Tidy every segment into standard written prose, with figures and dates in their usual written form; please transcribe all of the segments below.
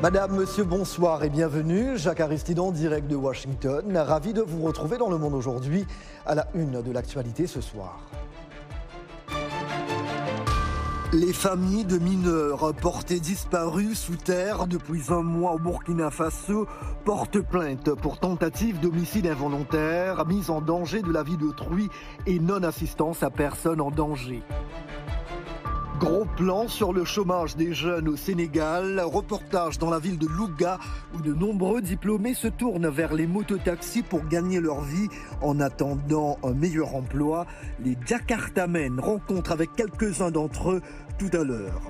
Madame, monsieur, bonsoir et bienvenue. Jacques Aristide en direct de Washington. Ravi de vous retrouver dans Le Monde aujourd'hui à la une de l'actualité ce soir. Les familles de mineurs portés disparus sous terre depuis un mois au Burkina Faso portent plainte pour tentative d'homicide involontaire, mise en danger de la vie d'autrui et non-assistance à personne en danger. Gros plan sur le chômage des jeunes au Sénégal, reportage dans la ville de Louga où de nombreux diplômés se tournent vers les mototaxis pour gagner leur vie en attendant un meilleur emploi. Les Jakartamen rencontrent avec quelques-uns d'entre eux tout à l'heure.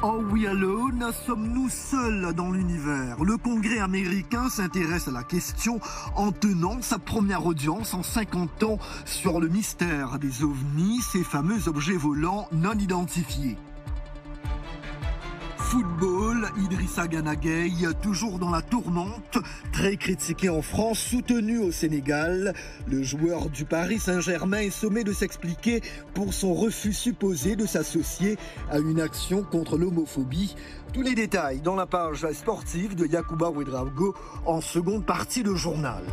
Are we alone? Sommes-nous seuls dans l'univers? Le Congrès américain s'intéresse à la question en tenant sa première audience en 50 ans sur le mystère des ovnis, ces fameux objets volants non identifiés. Football, Idrissa Gana Gueye, toujours dans la tourmente, très critiqué en France, soutenu au Sénégal. Le joueur du Paris Saint-Germain est sommé de s'expliquer pour son refus supposé de s'associer à une action contre l'homophobie. Tous les détails dans la page sportive de Yacouba Ouedraogo en seconde partie de journal.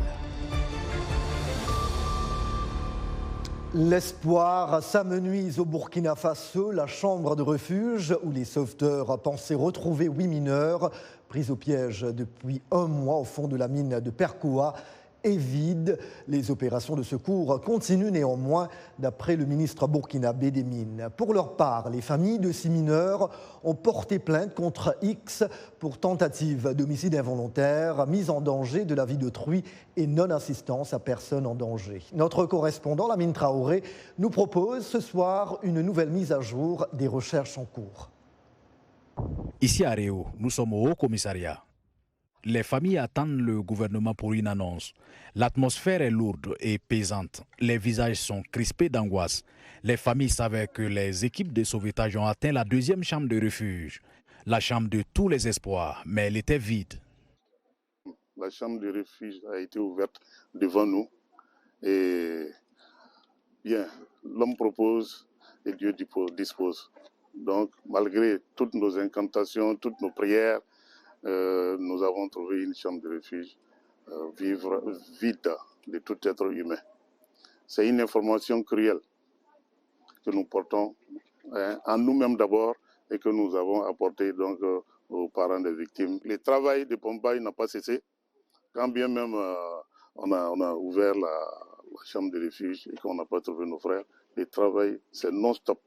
L'espoir s'amenuise au Burkina Faso, la chambre de refuge où les sauveteurs pensaient retrouver 8 mineurs pris au piège depuis un mois au fond de la mine de Perkoua est vide. Les opérations de secours continuent néanmoins, d'après le ministre burkinabé des Mines. Pour leur part, les familles de 6 mineurs ont porté plainte contre X pour tentative d'homicide involontaire, mise en danger de la vie d'autrui et non-assistance à personne en danger. Notre correspondant, Lamine Traoré, nous propose ce soir une nouvelle mise à jour des recherches en cours. Ici à Réau, nous sommes au Haut-Commissariat. Les familles attendent le gouvernement pour une annonce. L'atmosphère est lourde et pesante. Les visages sont crispés d'angoisse. Les familles savaient que les équipes de sauvetage ont atteint la deuxième chambre de refuge, la chambre de tous les espoirs, mais elle était vide. La chambre de refuge a été ouverte devant nous et bien, l'homme propose et Dieu dispose. Donc, malgré toutes nos incantations, toutes nos prières, nous avons trouvé une chambre de refuge vide de tout être humain. C'est une information cruelle que nous portons en nous-mêmes d'abord et que nous avons apporté donc aux parents des victimes. Le travail de pompage n'a pas cessé. Quand bien même on a ouvert la chambre de refuge et qu'on n'a pas trouvé nos frères, le travail c'est non-stop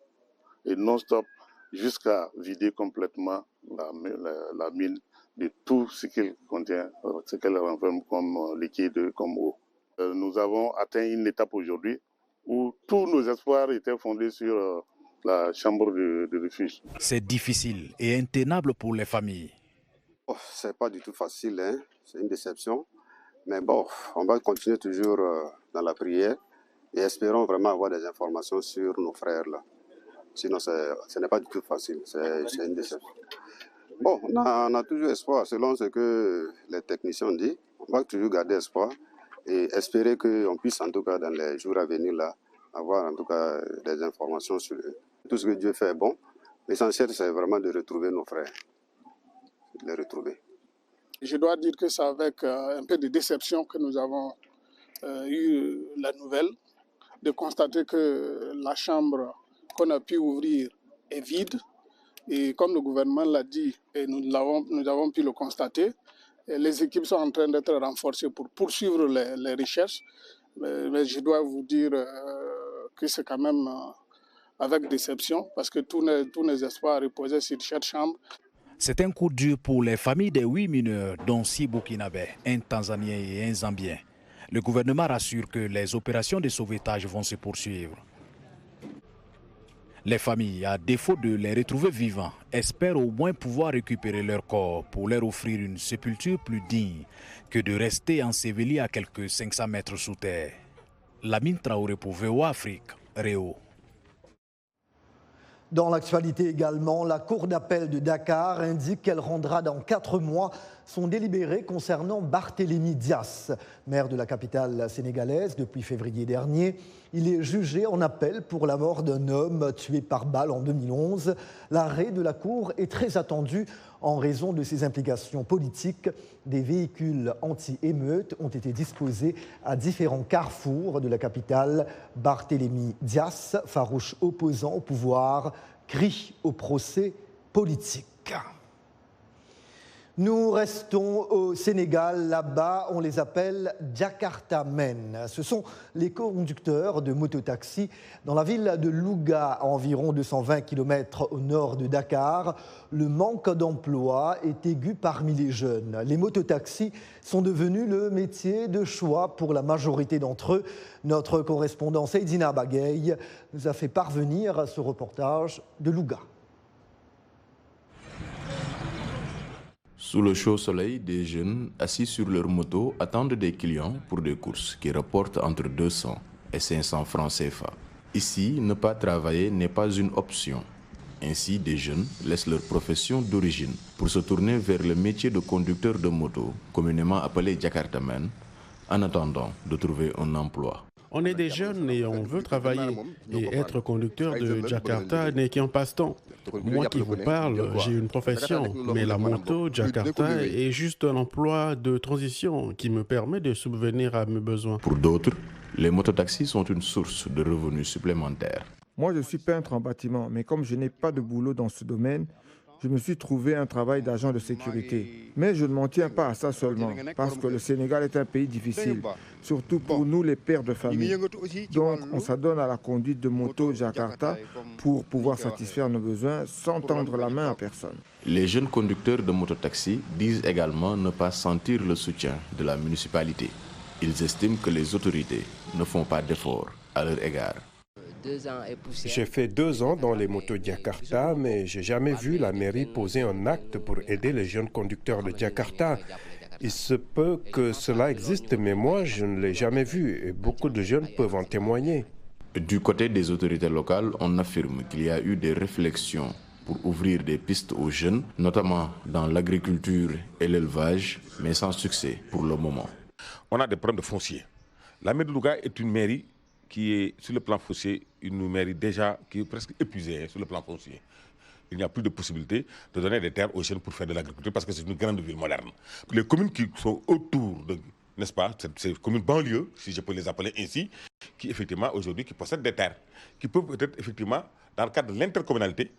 et non-stop jusqu'à vider complètement la mine de tout ce qu'elle contient, ce qu'elle renferme comme liquide, comme eau. Nous avons atteint une étape aujourd'hui où tous nos espoirs étaient fondés sur la chambre de refuge. C'est difficile et intenable pour les familles. C'est pas du tout facile, hein? C'est une déception. Mais bon, on va continuer toujours dans la prière et espérons vraiment avoir des informations sur nos frères là. Sinon, ce n'est pas du tout facile, c'est une déception. Bon, on a toujours espoir, selon ce que les techniciens disent. On va toujours garder espoir et espérer qu'on puisse, en tout cas, dans les jours à venir, là, avoir en tout cas des informations sur eux. Tout ce que Dieu fait est bon. L'essentiel, c'est vraiment de retrouver nos frères, de les retrouver. Je dois dire que c'est avec un peu de déception que nous avons eu la nouvelle de constater que la chambre qu'on a pu ouvrir est vide. Et comme le gouvernement l'a dit, et nous avons pu le constater, les équipes sont en train d'être renforcées pour poursuivre les recherches. Mais je dois vous dire que c'est quand même avec déception, parce que tous nos espoirs reposaient sur cette chambre. C'est un coup dur pour les familles des 8 mineurs, dont 6 Burkinabés, un Tanzanien et un Zambien. Le gouvernement rassure que les opérations de sauvetage vont se poursuivre. Les familles, à défaut de les retrouver vivants, espèrent au moins pouvoir récupérer leur corps pour leur offrir une sépulture plus digne que de rester ensevelis à quelques 500 mètres sous terre. Lamine Traoré pour VOA Afrique, Réau. Dans l'actualité également, la Cour d'appel de Dakar indique qu'elle rendra dans 4 mois son délibéré concernant Barthélémy Dias, maire de la capitale sénégalaise depuis février dernier. Il est jugé en appel pour la mort d'un homme tué par balle en 2011. L'arrêt de la Cour est très attendu En raison de ses implications politiques, des véhicules anti-émeutes ont été disposés à différents carrefours de la capitale. Barthélémy Dias, farouche opposant au pouvoir, crie au procès politique. Nous restons au Sénégal. Là-bas, on les appelle Jakarta Men. Ce sont les conducteurs de mototaxis dans la ville de Louga, à environ 220 km au nord de Dakar. Le manque d'emploi est aigu parmi les jeunes. Les mototaxis sont devenus le métier de choix pour la majorité d'entre eux. Notre correspondant Seydina Bagay nous a fait parvenir ce reportage de Louga. Sous le chaud soleil, des jeunes assis sur leur moto attendent des clients pour des courses qui rapportent entre 200 et 500 francs CFA. Ici, ne pas travailler n'est pas une option. Ainsi, des jeunes laissent leur profession d'origine pour se tourner vers le métier de conducteur de moto, communément appelé Jakartaman, en attendant de trouver un emploi. On est des jeunes et on veut travailler. Et être conducteur de Jakarta n'est qu'un passe-temps. Moi qui vous parle, j'ai une profession, mais la moto Jakarta est juste un emploi de transition qui me permet de subvenir à mes besoins. Pour d'autres, les mototaxis sont une source de revenus supplémentaires. Moi, je suis peintre en bâtiment, mais comme je n'ai pas de boulot dans ce domaine, je me suis trouvé un travail d'agent de sécurité. Mais je ne m'en tiens pas à ça seulement, parce que le Sénégal est un pays difficile, surtout pour nous les pères de famille. Donc on s'adonne à la conduite de moto Jakarta pour pouvoir satisfaire nos besoins sans tendre la main à personne. Les jeunes conducteurs de mototaxi disent également ne pas sentir le soutien de la municipalité. Ils estiment que les autorités ne font pas d'efforts à leur égard. J'ai fait 2 ans dans les motos Jakarta, mais je n'ai jamais vu la mairie poser un acte pour aider les jeunes conducteurs de Jakarta. Il se peut que cela existe, mais moi, je ne l'ai jamais vu et beaucoup de jeunes peuvent en témoigner. Du côté des autorités locales, on affirme qu'il y a eu des réflexions pour ouvrir des pistes aux jeunes, notamment dans l'agriculture et l'élevage, mais sans succès pour le moment. On a des problèmes de foncier. La mairie de Louga est une mairie qui est, sur le plan foncier, une mairie déjà qui est presque épuisée sur le plan foncier. Il n'y a plus de possibilité de donner des terres aux jeunes pour faire de l'agriculture parce que c'est une grande ville moderne. Les communes qui sont autour de, n'est-ce pas, ces communes banlieues, si je peux les appeler ainsi, qui effectivement aujourd'hui qui possèdent des terres, qui peuvent peut-être effectivement, dans le cadre de l'intercommunalité,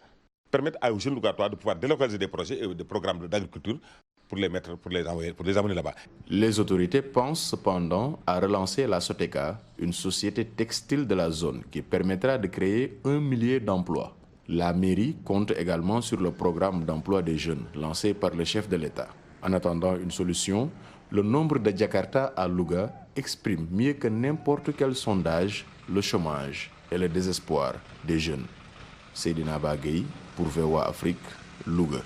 permettre aux jeunes locatoires de pouvoir délocaliser des projets et des programmes d'agriculture pour les amener là-bas. Les autorités pensent cependant à relancer la Soteca, une société textile de la zone qui permettra de créer 1 millier d'emplois. La mairie compte également sur le programme d'emploi des jeunes lancé par le chef de l'État. En attendant une solution, le nombre de Jakarta à Louga exprime mieux que n'importe quel sondage le chômage et le désespoir des jeunes. Seydina Bagay pour VOA Afrique, Louga.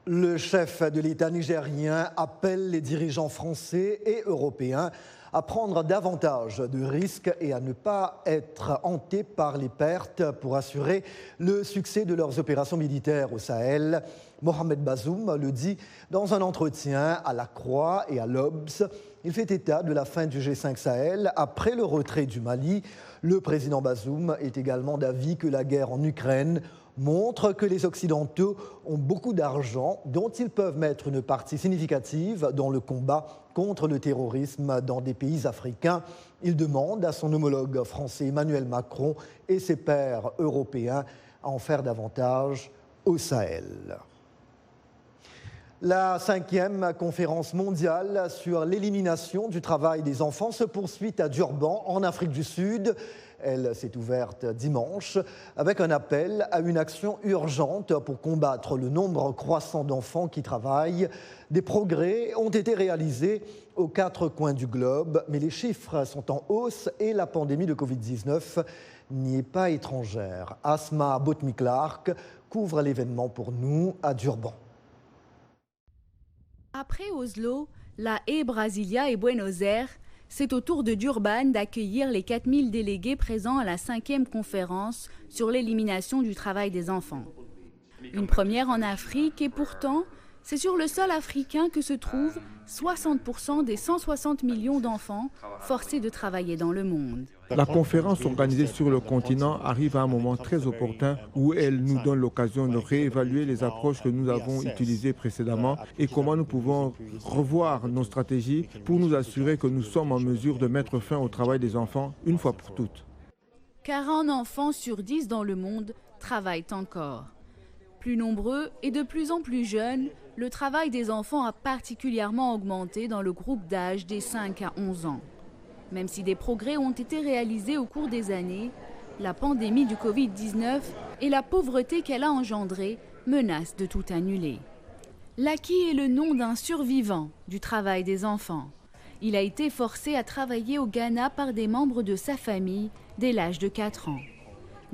Le chef de l'État nigérien appelle les dirigeants français et européens à prendre davantage de risques et à ne pas être hantés par les pertes pour assurer le succès de leurs opérations militaires au Sahel. Mohamed Bazoum le dit dans un entretien à La Croix et à l'Obs. Il fait état de la fin du G5 Sahel après le retrait du Mali. Le président Bazoum est également d'avis que la guerre en Ukraine montre que les Occidentaux ont beaucoup d'argent dont ils peuvent mettre une partie significative dans le combat contre le terrorisme dans des pays africains. Il demande à son homologue français Emmanuel Macron et ses pairs européens à en faire davantage au Sahel. La 5e conférence mondiale sur l'élimination du travail des enfants se poursuit à Durban, en Afrique du Sud. Elle s'est ouverte dimanche avec un appel à une action urgente pour combattre le nombre croissant d'enfants qui travaillent. Des progrès ont été réalisés aux 4 coins du globe, mais les chiffres sont en hausse et la pandémie de Covid-19 n'y est pas étrangère. Asma Botmi-Clark couvre l'événement pour nous à Durban. Après Oslo, La Haye, Brasilia et Buenos Aires, c'est au tour de Durban d'accueillir les 4000 délégués présents à la 5e conférence sur l'élimination du travail des enfants. Une première en Afrique et pourtant, C'est sur le sol africain que se trouvent 60% des 160 millions d'enfants forcés de travailler dans le monde. La conférence organisée sur le continent arrive à un moment très opportun où elle nous donne l'occasion de réévaluer les approches que nous avons utilisées précédemment et comment nous pouvons revoir nos stratégies pour nous assurer que nous sommes en mesure de mettre fin au travail des enfants une fois pour toutes. Car un enfant sur 10 dans le monde travaille encore. Plus nombreux et de plus en plus jeunes, le travail des enfants a particulièrement augmenté dans le groupe d'âge des 5 à 11 ans. Même si des progrès ont été réalisés au cours des années, la pandémie du Covid-19 et la pauvreté qu'elle a engendrée menacent de tout annuler. Lucky est le nom d'un survivant du travail des enfants. Il a été forcé à travailler au Ghana par des membres de sa famille dès l'âge de 4 ans.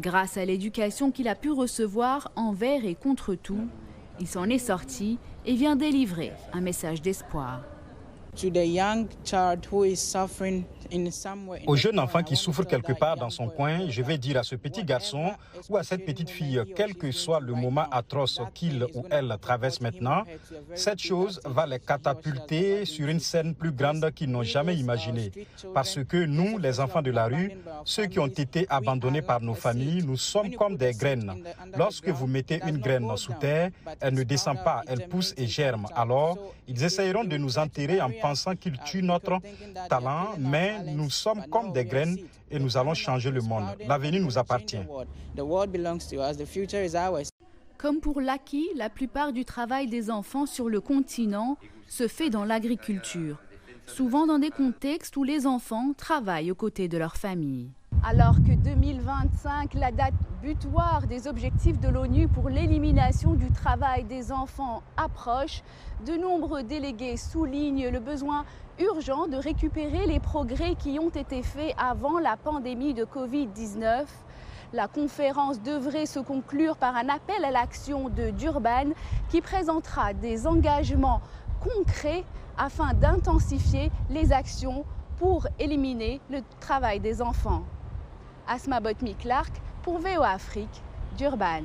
Grâce à l'éducation qu'il a pu recevoir envers et contre tout, il s'en est sorti et vient délivrer un message d'espoir. Au jeune enfant qui souffre quelque part dans son coin, je vais dire à ce petit garçon ou à cette petite fille, quel que soit le moment atroce qu'il ou elle traverse maintenant, cette chose va les catapulter sur une scène plus grande qu'ils n'ont jamais imaginée. Parce que nous, les enfants de la rue, ceux qui ont été abandonnés par nos familles, nous sommes comme des graines. Lorsque vous mettez une graine sous terre, elle ne descend pas, elle pousse et germe. Alors, ils essayeront de nous enterrer en pensant qu'ils tuent notre talent, mais nous sommes comme des graines et nous allons changer le monde. L'avenir nous appartient. Comme pour Lucky, la plupart du travail des enfants sur le continent se fait dans l'agriculture, souvent dans des contextes où les enfants travaillent aux côtés de leur famille. Alors que 2025, la date butoir des objectifs de l'ONU pour l'élimination du travail des enfants approche, de nombreux délégués soulignent le besoin urgent de récupérer les progrès qui ont été faits avant la pandémie de Covid-19. La conférence devrait se conclure par un appel à l'action de Durban qui présentera des engagements concrets afin d'intensifier les actions pour éliminer le travail des enfants. Asma Botmi-Clark pour VOA Afrique, Durban.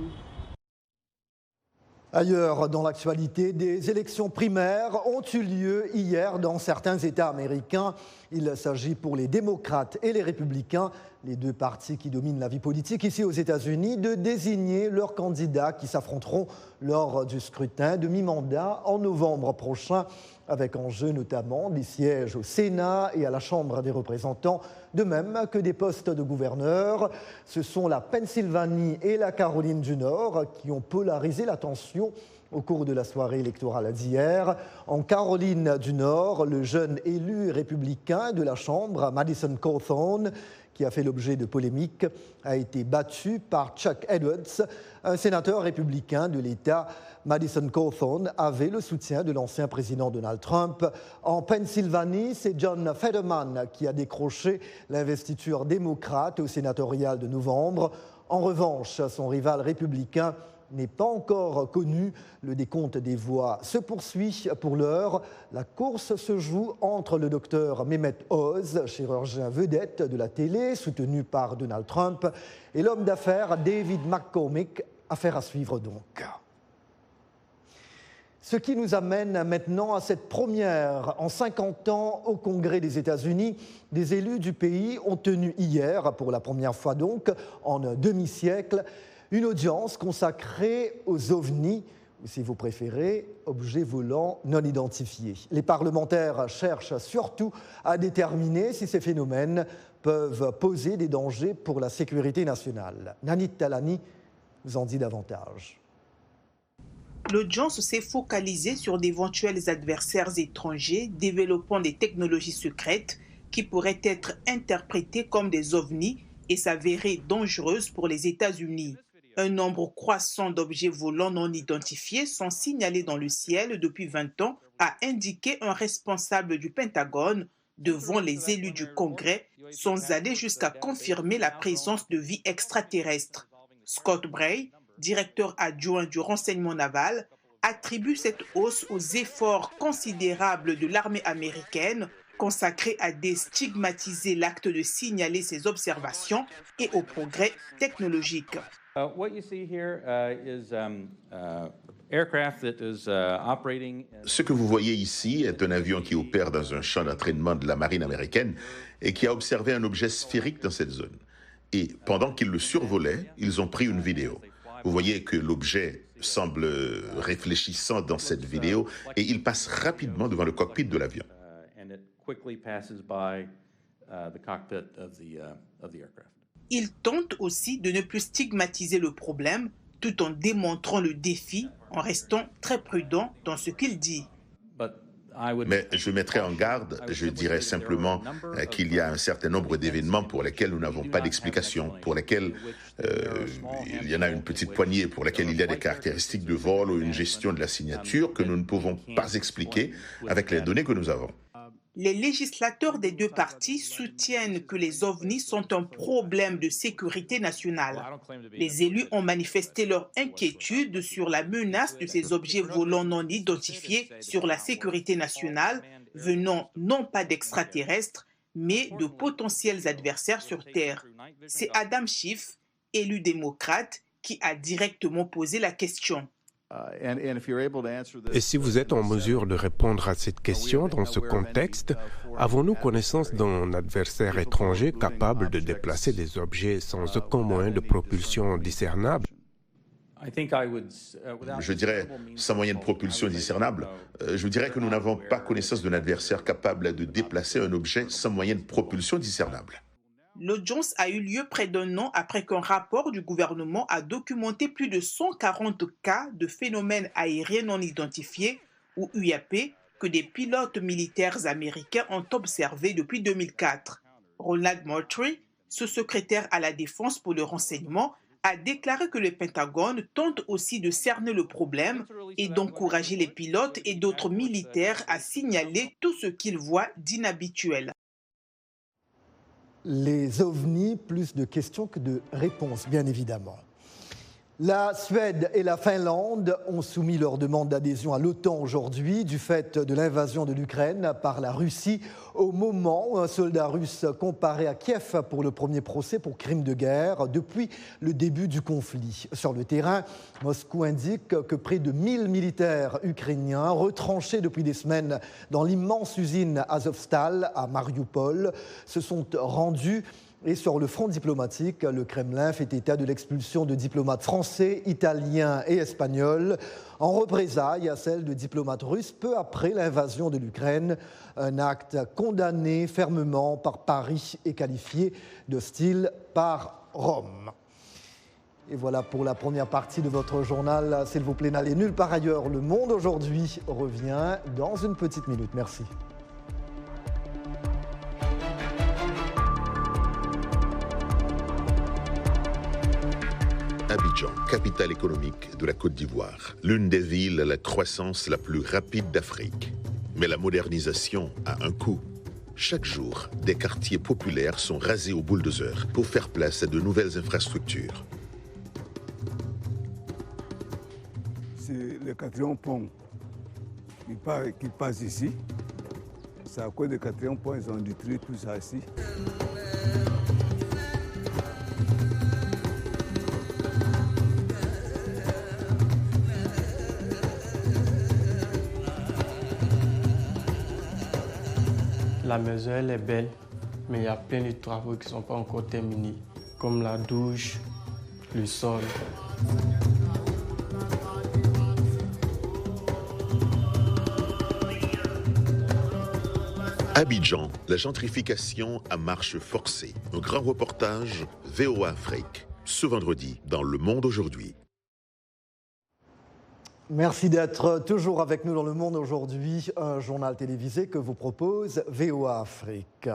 Ailleurs dans l'actualité, des élections primaires ont eu lieu hier dans certains États américains. Il s'agit pour les démocrates et les républicains, les deux partis qui dominent la vie politique ici aux États-Unis, de désigner leurs candidats qui s'affronteront lors du scrutin de mi-mandat en novembre prochain, avec en jeu notamment des sièges au Sénat et à la Chambre des représentants, de même que des postes de gouverneurs. Ce sont la Pennsylvanie et la Caroline du Nord qui ont polarisé l'attention au cours de la soirée électorale d'hier. En Caroline du Nord, le jeune élu républicain de la Chambre, Madison Cawthorn, qui a fait l'objet de polémiques, a été battu par Chuck Edwards, un sénateur républicain de l'État. Madison Cawthorn avait le soutien de l'ancien président Donald Trump. En Pennsylvanie, c'est John Fetterman qui a décroché l'investiture démocrate au sénatorial de novembre. En revanche, son rival républicain n'est pas encore connu. Le décompte des voix se poursuit pour l'heure. La course se joue entre le docteur Mehmet Oz, chirurgien vedette de la télé, soutenu par Donald Trump, et l'homme d'affaires David McCormick. Affaire à suivre donc. Ce qui nous amène maintenant à cette première en 50 ans au Congrès des États-Unis. Des élus du pays ont tenu hier, pour la première fois donc, en un demi-siècle, une audience consacrée aux ovnis, ou si vous préférez, objets volants non identifiés. Les parlementaires cherchent surtout à déterminer si ces phénomènes peuvent poser des dangers pour la sécurité nationale. Nanit Talani nous en dit davantage. L'audience s'est focalisée sur d'éventuels adversaires étrangers développant des technologies secrètes qui pourraient être interprétées comme des ovnis et s'avérer dangereuses pour les États-Unis. Un nombre croissant d'objets volants non identifiés sont signalés dans le ciel depuis 20 ans, a indiqué un responsable du Pentagone devant les élus du Congrès, sans aller jusqu'à confirmer la présence de vie extraterrestre. Scott Bray, directeur adjoint du renseignement naval, attribue cette hausse aux efforts considérables de l'armée américaine consacré à déstigmatiser l'acte de signaler ses observations et au progrès technologique. Ce que vous voyez ici est un avion qui opère dans un champ d'entraînement de la marine américaine et qui a observé un objet sphérique dans cette zone. Et pendant qu'ils le survolaient, ils ont pris une vidéo. Vous voyez que l'objet semble réfléchissant dans cette vidéo et il passe rapidement devant le cockpit de l'avion. Il tente aussi de ne plus stigmatiser le problème tout en démontrant le défi, en restant très prudent dans ce qu'il dit. Mais je mettrai en garde, je dirais simplement qu'il y a un certain nombre d'événements pour lesquels nous n'avons pas d'explication, pour lesquels il y en a une petite poignée, pour lesquels il y a des caractéristiques de vol ou une gestion de la signature que nous ne pouvons pas expliquer avec les données que nous avons. Les législateurs des deux partis soutiennent que les ovnis sont un problème de sécurité nationale. Les élus ont manifesté leur inquiétude sur la menace de ces objets volants non identifiés sur la sécurité nationale, venant non pas d'extraterrestres, mais de potentiels adversaires sur Terre. C'est Adam Schiff, élu démocrate, qui a directement posé la question. Et si vous êtes en mesure de répondre à cette question dans ce contexte, avons-nous connaissance d'un adversaire étranger capable de déplacer des objets sans aucun moyen de propulsion discernable? Je dirais, sans moyen de propulsion discernable, je dirais que nous n'avons pas connaissance d'un adversaire capable de déplacer un objet sans moyen de propulsion discernable. L'audience a eu lieu près d'un an après qu'un rapport du gouvernement a documenté plus de 140 cas de phénomènes aériens non identifiés, ou UAP, que des pilotes militaires américains ont observés depuis 2004. Ronald Moultrie, sous-secrétaire à la Défense pour le renseignement, a déclaré que le Pentagone tente aussi de cerner le problème et d'encourager les pilotes et d'autres militaires à signaler tout ce qu'ils voient d'inhabituel. Les ovnis, plus de questions que de réponses, bien évidemment. La Suède et la Finlande ont soumis leur demande d'adhésion à l'OTAN aujourd'hui du fait de l'invasion de l'Ukraine par la Russie au moment où un soldat russe comparaît à Kiev pour le premier procès pour crime de guerre depuis le début du conflit. Sur le terrain, Moscou indique que près de 1000 militaires ukrainiens retranchés depuis des semaines dans l'immense usine Azovstal à Mariupol se sont rendus. Et sur le front diplomatique, le Kremlin fait état de l'expulsion de diplomates français, italiens et espagnols en représailles à celle de diplomates russes peu après l'invasion de l'Ukraine. Un acte condamné fermement par Paris et qualifié d'hostile par Rome. Et voilà pour la première partie de votre journal. S'il vous plaît, n'allez nulle part ailleurs. Le Monde aujourd'hui revient dans une petite minute. Merci. Abidjan, capitale économique de la Côte d'Ivoire, l'une des villes à la croissance la plus rapide d'Afrique. Mais la modernisation a un coût. Chaque jour, des quartiers populaires sont rasés au bulldozer pour faire place à de nouvelles infrastructures. C'est le quatrième pont qui passe ici. C'est à cause du quatrième pont ils ont détruit tout ça ici. La maison elle est belle, mais il y a plein de travaux qui ne sont pas encore terminés, comme la douche, le sol. Abidjan, la gentrification à marche forcée. Un grand reportage VOA Afrique, ce vendredi dans Le Monde aujourd'hui. Merci d'être toujours avec nous dans Le Monde aujourd'hui, un journal télévisé que vous propose VOA Afrique.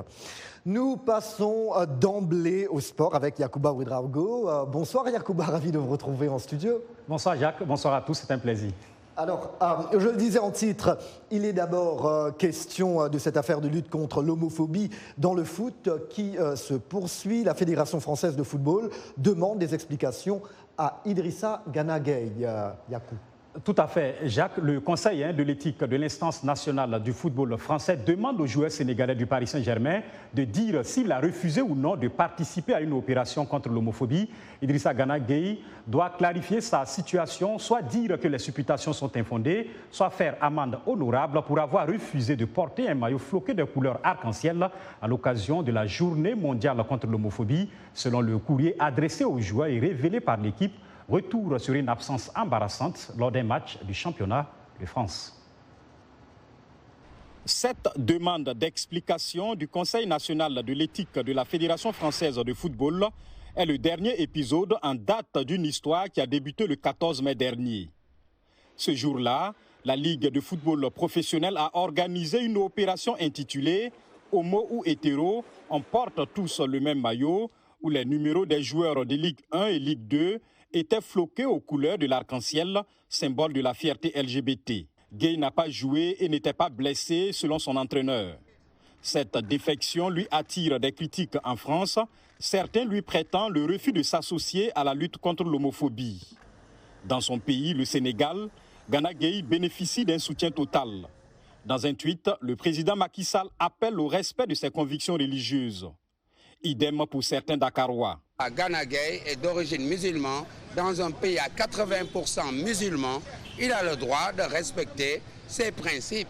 Nous passons d'emblée au sport avec Yacouba Ouedraogo. Bonsoir Yacouba, ravi de vous retrouver en studio. Bonsoir Jacques, bonsoir à tous, c'est un plaisir. Alors, je le disais en titre, il est d'abord question de cette affaire de lutte contre l'homophobie dans le foot qui se poursuit. La Fédération française de football demande des explications à Idrissa Gana Gueye. Yakou. Tout à fait. Jacques, le Conseil de l'éthique de l'instance nationale du football français demande aux joueurs sénégalais du Paris Saint-Germain de dire s'il a refusé ou non de participer à une opération contre l'homophobie. Idrissa Gana Gueye doit clarifier sa situation, soit dire que les supputations sont infondées, soit faire amende honorable pour avoir refusé de porter un maillot floqué de couleur arc-en-ciel à l'occasion de la journée mondiale contre l'homophobie, selon le courrier adressé aux joueurs et révélé par l'équipe. Retour sur une absence embarrassante lors d'un match du championnat de France. Cette demande d'explication du Conseil national de l'éthique de la Fédération française de football est le dernier épisode en date d'une histoire qui a débuté le 14 mai dernier. Ce jour-là, la Ligue de football professionnel a organisé une opération intitulée « Homo ou hétéro, on porte tous le même maillot » où les numéros des joueurs de Ligue 1 et Ligue 2 étaient floqués aux couleurs de l'arc-en-ciel, symbole de la fierté LGBT. Gueye n'a pas joué et n'était pas blessé selon son entraîneur. Cette défection lui attire des critiques en France. Certains lui prétendent le refus de s'associer à la lutte contre l'homophobie. Dans son pays, le Sénégal, Gana Gueye bénéficie d'un soutien total. Dans un tweet, le président Macky Sall appelle au respect de ses convictions religieuses. Idem pour certains Dakarois. Gana Gueye est d'origine musulmane. Dans un pays à 80% musulmans, il a le droit de respecter ses principes.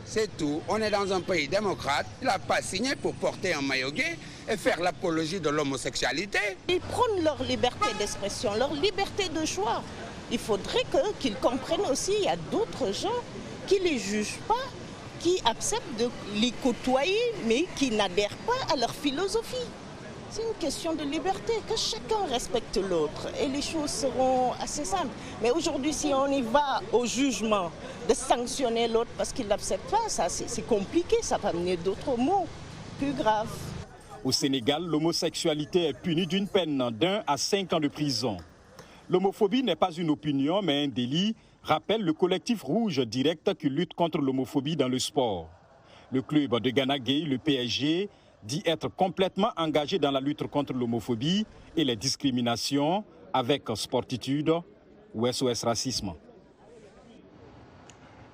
C'est tout. On est dans un pays démocrate. Il n'a pas signé pour porter un maillot gay et faire l'apologie de l'homosexualité. Ils prônent leur liberté d'expression, leur liberté de choix. Il faudrait qu'ils comprennent aussi qu'il y a d'autres gens qui ne les jugent pas, qui acceptent de les côtoyer, mais qui n'adhèrent pas à leur philosophie. C'est une question de liberté, que chacun respecte l'autre et les choses seront assez simples. Mais aujourd'hui, si on y va au jugement de sanctionner l'autre parce qu'il n'accepte pas, ça c'est compliqué, ça va amener d'autres mots plus graves. Au Sénégal, l'homosexualité est punie d'une peine d'1 à 5 ans de prison. L'homophobie n'est pas une opinion, mais un délit, rappelle le collectif Rouge Direct qui lutte contre l'homophobie dans le sport. Le club de Gana Gueye, le PSG, dit être complètement engagé dans la lutte contre l'homophobie et les discriminations avec Sportitude ou SOS Racisme.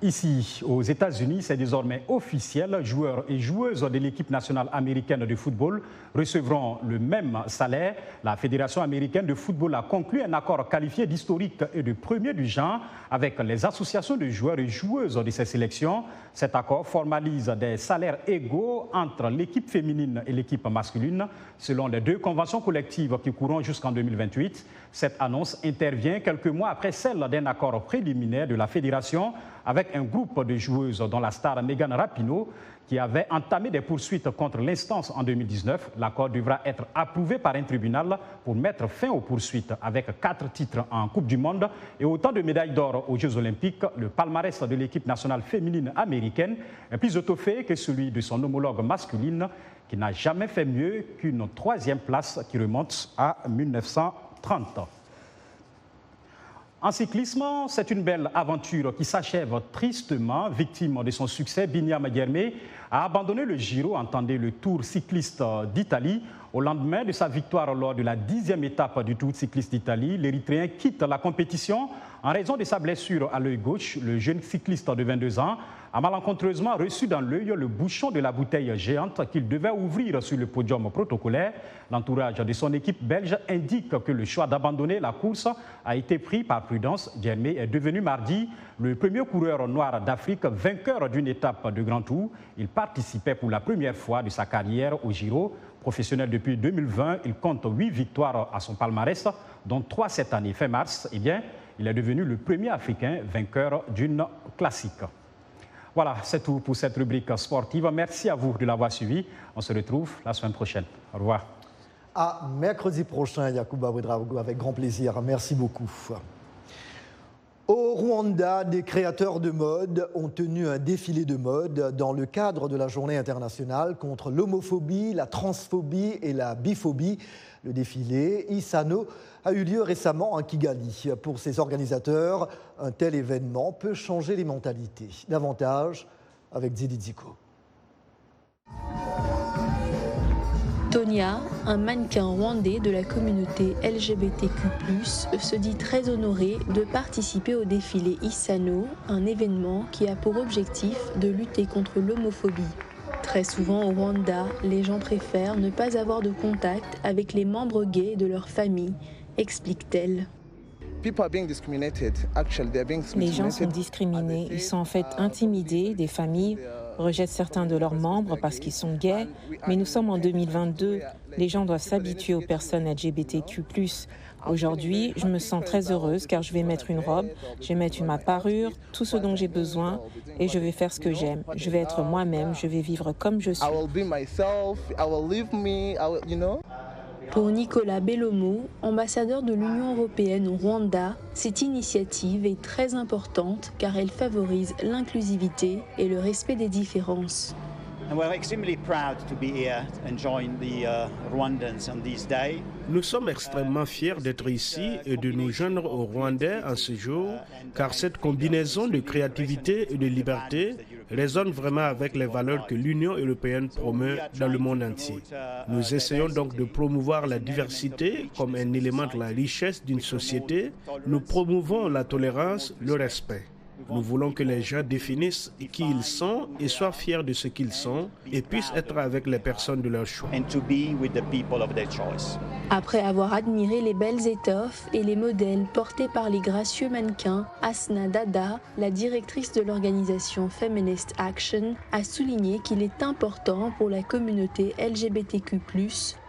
Ici, aux États-Unis, c'est désormais officiel. Joueurs et joueuses de l'équipe nationale américaine de football recevront le même salaire. La Fédération américaine de football a conclu un accord qualifié d'historique et de premier du genre avec les associations de joueurs et joueuses de ces sélections. Cet accord formalise des salaires égaux entre l'équipe féminine et l'équipe masculine, selon les deux conventions collectives qui courront jusqu'en 2028. Cette annonce intervient quelques mois après celle d'un accord préliminaire de la Fédération avec un groupe de joueuses dont la star Megan Rapinoe qui avait entamé des poursuites contre l'instance en 2019. L'accord devra être approuvé par un tribunal pour mettre fin aux poursuites. Avec 4 titres en Coupe du Monde et autant de médailles d'or aux Jeux Olympiques, le palmarès de l'équipe nationale féminine américaine est plus étoffé que celui de son homologue masculine qui n'a jamais fait mieux qu'une 3e place qui remonte à 1930. En cyclisme, c'est une belle aventure qui s'achève tristement. Victime de son succès, Binyam Guermé a abandonné le Giro, entendez le Tour cycliste d'Italie. Au lendemain de sa victoire lors de la 10e étape du Tour cycliste d'Italie, l'Érythréen quitte la compétition en raison de sa blessure à l'œil gauche. Le jeune cycliste de 22 ans a malencontreusement reçu dans l'œil le bouchon de la bouteille géante qu'il devait ouvrir sur le podium protocolaire. L'entourage de son équipe belge indique que le choix d'abandonner la course a été pris par prudence. Guermé est devenu mardi le premier coureur noir d'Afrique vainqueur d'une étape de Grand Tour. Il participait pour la première fois de sa carrière au Giro. Professionnel depuis 2020, il compte 8 victoires à son palmarès, dont 3 cette année. Fin mars, il est devenu le premier Africain vainqueur d'une classique. Voilà, c'est tout pour cette rubrique sportive. Merci à vous de l'avoir suivi. On se retrouve la semaine prochaine. Au revoir. À mercredi prochain, Yacouba Ouedraogo, avec grand plaisir. Merci beaucoup. Au Rwanda, des créateurs de mode ont tenu un défilé de mode dans le cadre de la Journée internationale contre l'homophobie, la transphobie et la biphobie. Le défilé Isano a eu lieu récemment à Kigali. Pour ses organisateurs, un tel événement peut changer les mentalités. Davantage avec Zidi Dziko. Tonia, un mannequin rwandais de la communauté LGBTQ+, se dit très honoré de participer au défilé Isano, un événement qui a pour objectif de lutter contre l'homophobie. Très souvent au Rwanda, les gens préfèrent ne pas avoir de contact avec les membres gays de leur famille, explique-t-elle. Les gens sont discriminés, ils sont en fait intimidés, des familles rejettent certains de leurs membres parce qu'ils sont gays, mais nous sommes en 2022, les gens doivent s'habituer aux personnes LGBTQ+. Aujourd'hui, je me sens très heureuse car je vais mettre une robe, je vais mettre ma parure, tout ce dont j'ai besoin et je vais faire ce que j'aime. Je vais être moi-même, je vais vivre comme je suis. Pour Nicolas Bellomo, ambassadeur de l'Union européenne au Rwanda, cette initiative est très importante car elle favorise l'inclusivité et le respect des différences. Nous sommes extrêmement fiers d'être ici et de nous joindre aux Rwandais en ce jour, car cette combinaison de créativité et de liberté résonne vraiment avec les valeurs que l'Union européenne promeut dans le monde entier. Nous essayons donc de promouvoir la diversité comme un élément de la richesse d'une société. Nous promouvons la tolérance, le respect. Nous voulons que les gens définissent qui ils sont et soient fiers de ce qu'ils sont et puissent être avec les personnes de leur choix. Après avoir admiré les belles étoffes et les modèles portés par les gracieux mannequins, Asna Dada, la directrice de l'organisation Feminist Action, a souligné qu'il est important pour la communauté LGBTQ+,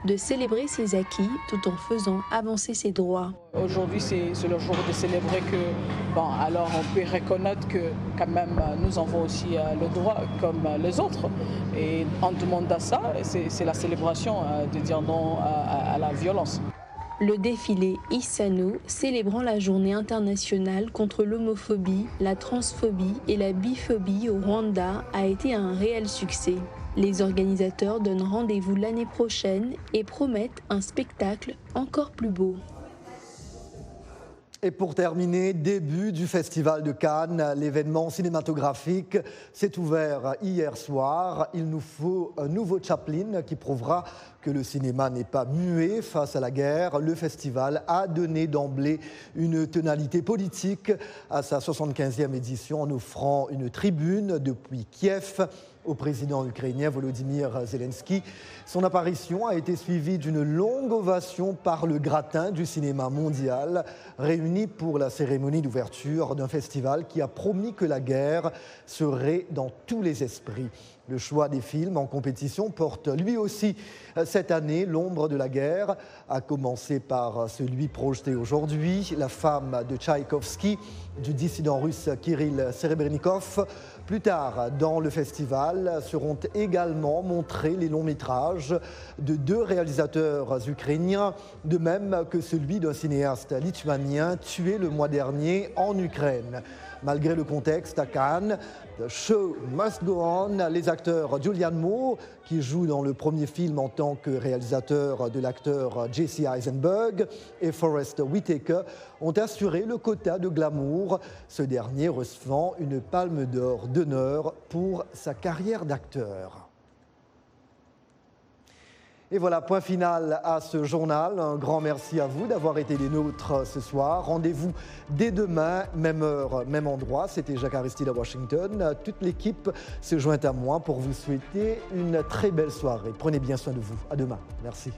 de célébrer ses acquis tout en faisant avancer ses droits. Aujourd'hui, c'est le jour de célébrer que, alors on peut reconnaître que quand même nous avons aussi le droit comme les autres. Et on demande à ça, c'est la célébration de dire non à la violence. Le défilé Isano, célébrant la journée internationale contre l'homophobie, la transphobie et la biphobie au Rwanda, a été un réel succès. Les organisateurs donnent rendez-vous l'année prochaine et promettent un spectacle encore plus beau. Et pour terminer, début du Festival de Cannes, l'événement cinématographique s'est ouvert hier soir. Il nous faut un nouveau Chaplin qui prouvera que le cinéma n'est pas muet face à la guerre. Le festival a donné d'emblée une tonalité politique à sa 75e édition en offrant une tribune depuis Kiev au président ukrainien Volodymyr Zelensky. Son apparition a été suivie d'une longue ovation par le gratin du cinéma mondial, réuni pour la cérémonie d'ouverture d'un festival qui a promis que la guerre serait dans tous les esprits. Le choix des films en compétition porte lui aussi cette année l'ombre de la guerre, à commencer par celui projeté aujourd'hui, La femme de Tchaïkovski, du dissident russe Kirill Serebrennikov. Plus tard, dans le festival, seront également montrés les longs métrages de 2 réalisateurs ukrainiens, de même que celui d'un cinéaste lituanien tué le mois dernier en Ukraine. Malgré le contexte à Cannes, The Show Must Go On, les acteurs Julianne Moore, qui joue dans le premier film en tant que réalisateur de l'acteur Jesse Eisenberg, et Forest Whitaker ont assuré le quota de glamour, ce dernier recevant une palme d'or d'honneur pour sa carrière d'acteur. Et voilà, point final à ce journal. Un grand merci à vous d'avoir été des nôtres ce soir. Rendez-vous dès demain, même heure, même endroit. C'était Jacques Aristide à Washington. Toute l'équipe se joint à moi pour vous souhaiter une très belle soirée. Prenez bien soin de vous. À demain. Merci.